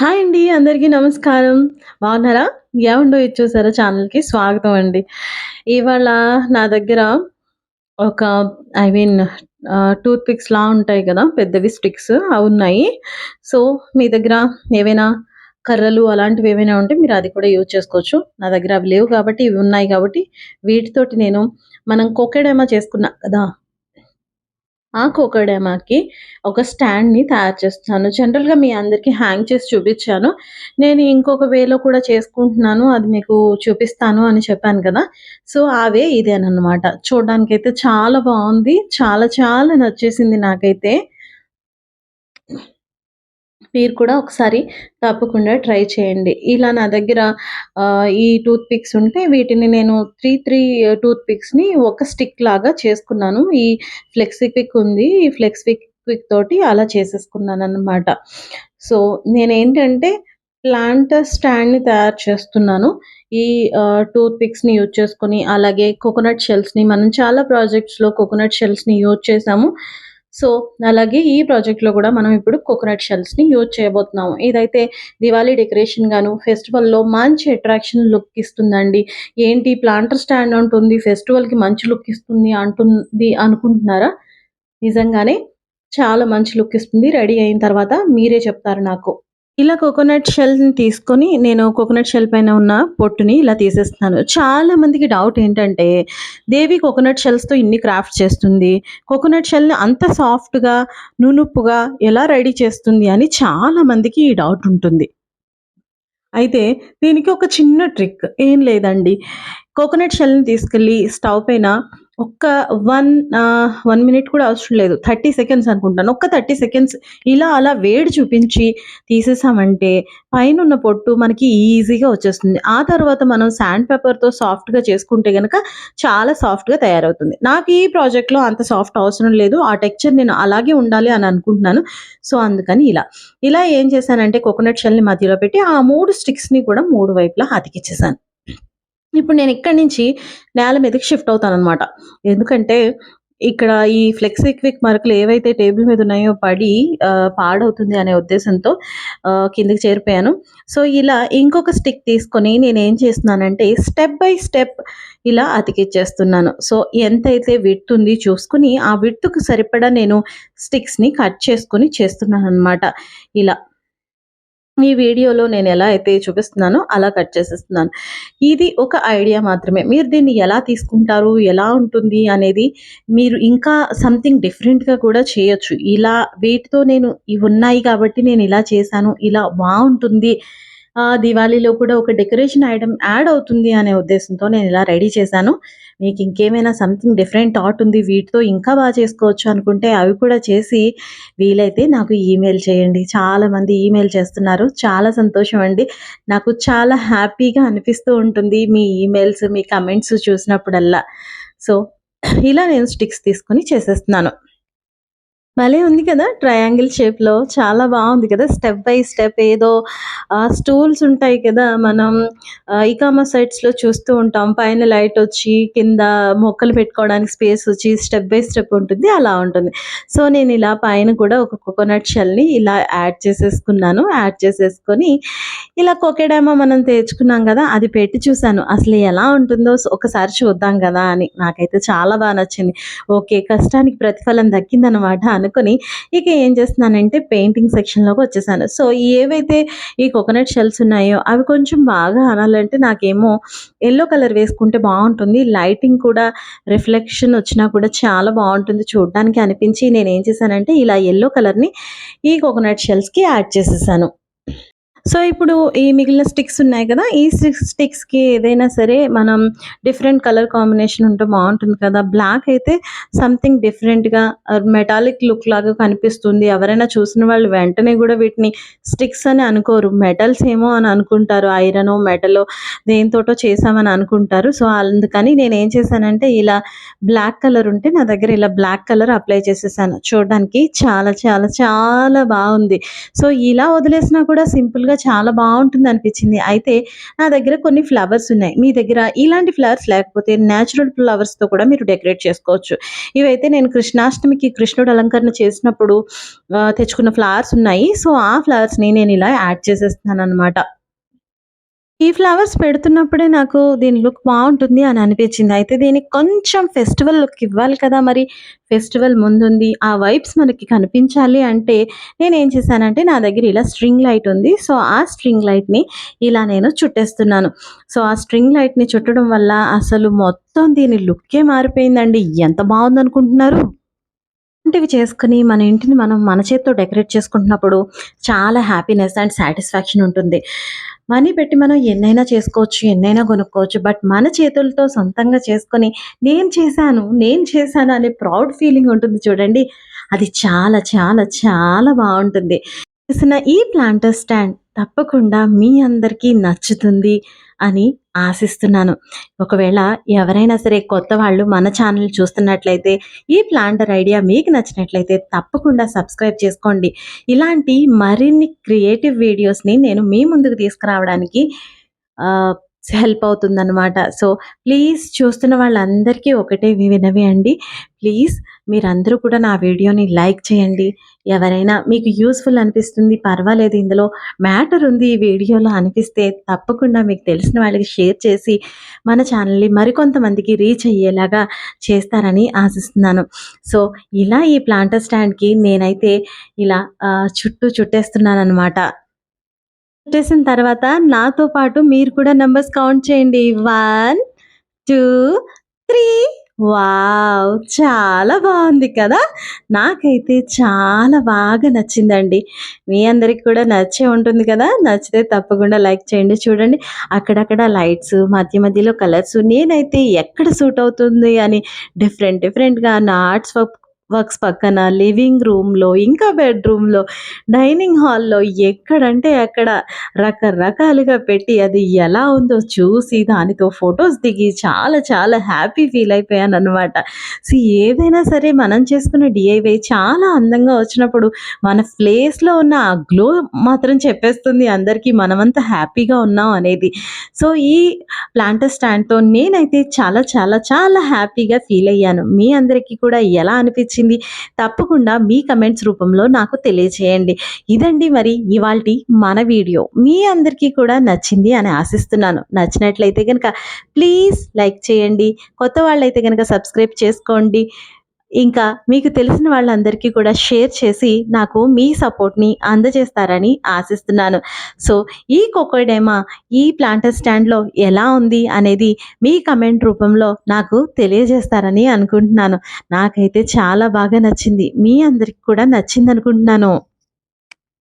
Hi అండి. అందరికీ నమస్కారం. బాగున్నారా? యావండో ఇది చూసారా ఛానల్‌కి స్వాగతం అండి. ఇవాళ నా దగ్గర ఒక ఐ మీన్ టూత్ పిక్స్‌లా ఉంటాయి కదా! పెద్దవి స్టిక్స్ అవున్నాయి. సో, మీ దగ్గర ఏవైనా కర్రలు అలాంటివి ఏవైనా ఉంటే మీరు అది కూడా యూజ్ చేసుకోవచ్చు. నా దగ్గర అవి లేవు కాబట్టి ఇవి ఉన్నాయి కాబట్టి వీటితోటి నేను మనం కోకెడేమా చేసుకున్నాం కదా! ఆ కోకోడైమాకి ఒక స్టాండ్‌ని తయారు చేస్తున్నాను. జనరల్‌గా మీ అందరికి హ్యాంగ్ చేసి చూపిచ్చాను. నేను ఇంకొక వేలో కూడా చేసుకుంటున్నాను. అది మీకు చూపిస్తాను అని చెప్పాను కదా! సో, ఆ వే ఇదేననమాట. చూడ్డానికైతే చాలా బావుంది. చాలా చాలా నచ్చేసింది నాకైతే. మీరు కూడా ఒకసారి తప్పకుండా ట్రై చేయండి. ఇలా నా దగ్గర ఈ టూత్ పిక్స్ ఉంటే వీటిని నేను 3 టూత్ పిక్స్‌ని ఒక స్టిక్ లాగా చేసుకున్నాను. ఈ ఫ్లెక్సీ పిక్ ఉంది. ఈ ఫ్లెక్సీ పిక్ తోటి అలా చేసేసుకున్నాననమాట. సో, నేనేంటంటే ప్లాంటర్ స్టాండ్‌ని తయారు చేస్తున్నాను. ఈ టూత్ పిక్స్‌ని యూజ్ చేసుకొని అలాగే కోకోనట్ షెల్స్‌ని మనం చాలా ప్రాజెక్ట్స్‌లో కోకోనట్ షెల్స్‌ని యూజ్ చేసాము. సో, అలాగే ఈ ప్రాజెక్ట్‌లో గూడా మనం ఇప్పుడు కోకోనట్ షెల్స్‌ని యూజ్ చేయబోతున్నాము. ఇదైతే దివాళీ డెకరేషన్ గాను, ఫెస్టివల్‌లో మంచి అట్రాక్షన్ లుక్ ఇస్తుందండి. ఏంటి ప్లాంటర్ స్టాండ్ అంటుంది, ఫెస్టివల్‌కి మంచి లుక్ ఇస్తుంది అంటుంది అనుకుంటున్నారా? నిజంగానే చాలా మంచి లుక్ ఇస్తుంది. రెడీ అయిన తర్వాత మీరే చెప్తారు నాకు. ఇలా కోకోనట్ షెల్‌ని తీసుకొని నేను కోకోనట్ షెల్ పైన ఉన్న పొట్టుని ఇలా తీసేస్తున్నాను. చాలా మందికి డౌట్ ఏంటంటే, దేవి కోకోనట్ షెల్స్‌తో ఇన్ని క్రాఫ్ట్స్ చేస్తుంది. కోకోనట్ షెల్‌ని అంత సాఫ్ట్‌గా, నునుపుగా ఎలా రెడీ చేస్తుంది అని చాలా మందికి ఈ డౌట్ ఉంటుంది. అయితే దీనికి ఒక చిన్న ట్రిక్. ఏం లేదండి. కోకోనట్ షెల్‌ని తీసుకెళ్ళి స్టవ్ పైన ఒక్క 1 మినిట్ కూడా అవసరం లేదు. 30 సెకండ్స్ అనుకుంటాను. ఒక్క 30 సెకండ్స్ ఇలా అలా వేడి చూపించి తీసేసామంటే పైనున్న పొట్టు మనకి ఈజీగా వచ్చేస్తుంది. ఆ తర్వాత మనం సాండ్ పేపర్‌తో సాఫ్ట్‌గా చేసుకుంటే గనక చాలా సాఫ్ట్‌గా తయారవుతుంది. నాకు ఈ ప్రాజెక్ట్‌లో అంత సాఫ్ట్ అవసరం లేదు. ఆ టెక్స్చర్ నేను అలాగే ఉండాలి అని అనుకుంటున్నాను. సో, అందుకని ఇలా. ఇలా ఏం చేశానంటే కోకోనట్ షెల్‌ని మధ్యలో పెట్టి ఆ 3 స్టిక్స్‌ని కూడా 3 వైపులా అతికిచ్చేసాను. ఇప్పుడు నేను ఇక్కడి నుంచి నేల మీదకి షిఫ్ట్ అవుతాననమాట. ఎందుకంటే ఇక్కడ ఈ ఫ్లెక్సీ క్విక్ మరకలు ఏవైతే టేబుల్ మీద ఉన్నాయో పడి పాడవుతుంది అనే ఉద్దేశంతో కిందకి చేరిపోయాను. సో, ఇలా ఇంకొక స్టిక్ తీసుకొని నేనేం చేస్తున్నానంటే స్టెప్ బై స్టెప్ ఇలా అతికిచ్చేస్తున్నాను. సో, ఎంతైతే విడ్త్ ఉంది చూసుకొని ఆ విడ్త్‌కి సరిపడా నేను స్టిక్స్‌ని కట్ చేసుకొని చేస్తున్నాననమాట ఇలా. ఈ వీడియోలో నేనెలా అయితే చూపిస్తున్నానో అలా కట్ చేసేస్తున్నాను. ఇది ఒక ఐడియా మాత్రమే. మీరు దీన్ని ఎలా తీసుకుంటారు, ఎలా ఉంటుంది అనేది మీరు ఇంకా సంథింగ్ డిఫరెంట్‌గా కూడా చేయొచ్చు. ఇలా వీటితో నేను ఇవున్నాయి కాబట్టి నేనిలా చేశాను, ఇలా బావుంటుంది. దివాళీలో కూడా ఒక డెకరేషన్ ఐటెమ్ యాడ్ అవుతుంది అనే ఉద్దేశంతో నేనిలా రెడీ చేశాను. మీకింకేమైనా సంథింగ్ డిఫరెంట్ థాట్ ఉంది, వీటితో ఇంకా చేసుకోవచ్చు అనుకుంటే అవి కూడా చేసి వీలైతే నాకు ఈమెయిల్ చేయండి. చాలామంది ఈమెయిల్ చేస్తున్నారు. చాలా సంతోషం అండి. నాకు చాలా హ్యాపీగా అనిపిస్తూ ఉంటుంది మీ ఈమెయిల్స్, మీ కమెంట్స్ చూసినప్పుడల్లా. సో, ఇలా నేను స్టిక్స్ తీసుకొని చేసేస్తున్నాను. భలే ఉంది కదా! ట్రయాంగిల్ షేప్‌లో చాలా బావుంది కదా! స్టెప్ బై స్టెప్ ఏదో స్టూల్స్ ఉంటాయి కదా! మనం ఈకామర్స్ సైట్స్‌లో చూస్తూ ఉంటాం. పైన లైటొచ్చి, కింద మొక్కలు పెట్టుకోవడానికి స్పేసొచ్చి, స్టెప్ బై స్టెప్ ఉంటుంది. అలా ఉంటుంది. సో, నేనిలా పైన కూడా ఒక కోకోనట్ షెల్‌ని ఇలా యాడ్ చేసేసుకున్నాను. యాడ్ చేసేసుకొని, ఇలా కోకెడామా మనం తెచ్చుకున్నాం గదా! అది పెట్టి చూసాను. అసలు ఎలా ఉంటుందో ఒకసారి చూద్దాం గదా! అని. నాకైతే చాలా నచ్చింది. ఓకే. కష్టానికి ప్రతిఫలం దక్కిందనమాట అనుకుని, ఇక ఏం చేస్తున్నానంటే పెయింటింగ్ సెక్షన్‌లోకి వచ్చేసాను. సో, ఏవైతే ఈ కోకోనట్ షెల్స్ ఉన్నాయో అవి కొంచెం బాగా ఆనాలంటే నాకేమో యెల్లో కలర్ వేసుకుంటే బావుంటుంది. లైటింగ్ కూడా రిఫ్లెక్షన్ వచ్చినా కూడా చాలా బావుంటుంది చూడ్డానికి అనిపించి నేనేం చేశానంటే ఇలా యెల్లో కలర్‌ని ఈ కోకోనట్ షెల్స్‌కి యాడ్ చేసేసాను. సో, ఇప్పుడు ఈ మిగిలిన స్టిక్స్ ఉన్నాయి కదా! ఈ స్టిక్స్‌కి ఏదైనా సరే మనం డిఫరెంట్ కలర్ కాంబినేషన్ ఉంటే బావుంటుంది కదా! బ్లాక్ అయితే సంథింగ్ డిఫరెంట్‌గా మెటాలిక్ లుక్ లాగా కనిపిస్తుంది. ఎవరైనా చూసిన వాళ్ళు వెంటనే గూడా వీటిని స్టిక్స్ అని అనుకోరు. మెటల్స్ ఏమో అని అనుకుంటారు. ఐరనో, మెటలో దేనితోటో చేశామని అనుకుంటారు. సో, అందుకని నేనేం చేశానంటే ఇలా బ్లాక్ కలర్ ఉంటే నా దగ్గర ఇలా బ్లాక్ కలర్ అప్లై చేసేసాను. చూడడానికి చాలా చాలా చాలా బావుంది. సో, ఇలా వదిలేసినా కూడా సింపుల్‌గా న్యాచురల్‌గా చాలా బావుంటుందనిపించింది. అయితే నా దగ్గర కొన్ని ఫ్లవర్స్ ఉన్నాయి. మీ దగ్గర ఇలాంటి ఫ్లవర్స్ లేకపోతే న్యాచురల్ ఫ్లవర్స్‌తో కూడా మీరు డెకరేట్ చేసుకోవచ్చు. ఇవైతే నేను కృష్ణాష్టమికి కృష్ణుడు అలంకరణ చేసినప్పుడు తెచ్చుకున్న ఫ్లవర్స్ ఉన్నాయి. సో, ఆ ఫ్లవర్స్‌ని నేనిలా యాడ్ చేసేస్తున్నాననమాట. ఈ ఫ్లవర్స్ పెడుతున్నప్పుడే నాకు దీని లుక్ బావుంటుంది అని అనిపించింది. అయితే దీనికి కొంచెం ఫెస్టివల్ లుక్ ఇవ్వాలి కదా! మరి. ఫెస్టివల్ ముందుంది. ఆ వైబ్స్ మనకి కనిపించాలి అంటే నేనేం చేశానంటే నా దగ్గర ఇలా స్ట్రింగ్ లైట్ ఉంది. సో, ఆ స్ట్రింగ్ లైట్‌ని ఇలా నేను చుట్టేస్తున్నాను. సో, ఆ స్ట్రింగ్ లైట్‌ని చుట్టడం వల్ల అసలు మొత్తం దీని లుక్కే మారిపోయిందండి. ఎంత బావుందనుకుంటున్నారు? ఇలాంటివి చేసుకొని మన ఇంటిని మనం మన చేత్తో డెకరేట్ చేసుకుంటున్నప్పుడు చాలా హ్యాపీనెస్ అండ్ సాటిస్ఫాక్షన్ ఉంటుంది. మనీ పెట్టి మనం ఎన్నైనా చేసుకోవచ్చు, ఎన్నైనా కొనుక్కోవచ్చు. బట్ మన చేతులతో సొంతంగా చేసుకొని నేను చేశాను అనే ప్రౌడ్ ఫీలింగ్ ఉంటుంది చూడండి. అది చాలా చాలా చాలా బావుంటుంది. చేసిన ఈ ప్లాంటర్ స్టాండ్ తప్పకుండా మీ అందరికీ నచ్చుతుంది అని ఆశిస్తున్నాను. ఒకవేళ ఎవరైనా సరే కొత్త వాళ్ళు మన ఛానల్ చూస్తున్నట్లయితే, ఈ ప్లాంటర్ ఐడియా మీకు నచ్చినట్లయితే తప్పకుండా సబ్స్క్రైబ్ చేసుకోండి. ఇలాంటి మరిన్ని క్రియేటివ్ వీడియోస్‌ని నేను మీ ముందుకు తీసుకురావడానికి ఆహ్, హెల్ప్ అవుతుందనమాట. సో, ప్లీజ్ చూస్తున్న వాళ్ళందరికీ ఒకటే విన్నవి అండి. ప్లీజ్ మీరందరూ కూడా నా వీడియోని లైక్ చేయండి. ఎవరైనా మీకు యూజ్‌ఫుల్ అనిపిస్తుంది, పర్వాలేదు ఇందులో మ్యాటర్ ఉంది ఈ వీడియోలో అనిపిస్తే తప్పకుండా మీకు తెలిసిన వాళ్ళకి షేర్ చేసి మన ఛానల్‌ని మరికొంతమందికి రీచ్ అయ్యేలాగా చేస్తారని ఆశిస్తున్నాను. సో, ఇలా ఈ ప్లాంటర్ స్టాండ్‌కి నేనైతే ఇలా చుట్టూ చుట్టేస్తున్నాననమాట. చుట్టేసిన తర్వాత నాతో పాటు మీరు కూడా నంబర్స్ కౌంట్ చేయండి. 1, 2, 3 వావ్! చాలా బావుంది కదా! నాకైతే చాలా బాగా నచ్చిందండి. మీ అందరికి కూడా నచ్చే ఉంటుంది కదా! నచ్చితే తప్పకుండా లైక్ చేయండి. చూడండి అక్కడక్కడ లైట్స్, మధ్య మధ్యలో కలర్స్ నేనైతే ఎక్కడ సూట్ అవుతుంది అని డిఫరెంట్‌గా నా ఆర్ట్స్ వర్క్స్ పక్కన లివింగ్ రూమ్‌లో, ఇంకా బెడ్‌రూమ్‌లో, డైనింగ్ హాల్‌లో ఎక్కడంటే అక్కడ రకరకాలుగా పెట్టి అది ఎలా ఉందో చూసి దానితో ఫోటోస్ దిగి చాలా చాలా హ్యాపీ ఫీల్ అయిపోయాననమాట. ఏదైనా సరే మనం చేసుకున్న డీఐవై చాలా అందంగా వచ్చినప్పుడు మన ఫేస్‌లో ఉన్న ఆ గ్లో మాత్రం చెప్పేస్తుంది అందరికీ మనమంతా హ్యాపీగా ఉన్నాం అనేది. సో, ఈ ప్లాంటర్ స్టాండ్‌తో నేనైతే చాలా చాలా చాలా హ్యాపీగా ఫీల్ అయ్యాను. మీ అందరికీ కూడా ఎలా అనిపించింది? తప్పకుండా మీ కమెంట్స్ రూపంలో నాకు తెలియచేయండి. ఇదండి మరి ఇవాల్టి మన వీడియో. మీ అందరికీ కూడా నచ్చింది అని ఆశిస్తున్నాను. నచ్చినట్లయితే గనక ప్లీజ్ లైక్ చేయండి. కొత్త వాళ్ళైతే గనక సబ్స్క్రైబ్ చేసుకోండి. ఇంకా మీకు తెలిసిన వాళ్ళందరికీ కూడా షేర్ చేసి నాకు మీ సపోర్ట్‌ని అందజేస్తారని ఆశిస్తున్నాను. సో, ఈ కోకోడైమా ఈ ప్లాంటర్ స్టాండ్‌లో ఎలా ఉంది అనేది మీ కమెంట్ రూపంలో నాకు తెలియజేస్తారని అనుకుంటున్నాను. నాకైతే చాలా బాగా నచ్చింది. మీ అందరికి కూడా నచ్చిందనుకుంటున్నాను.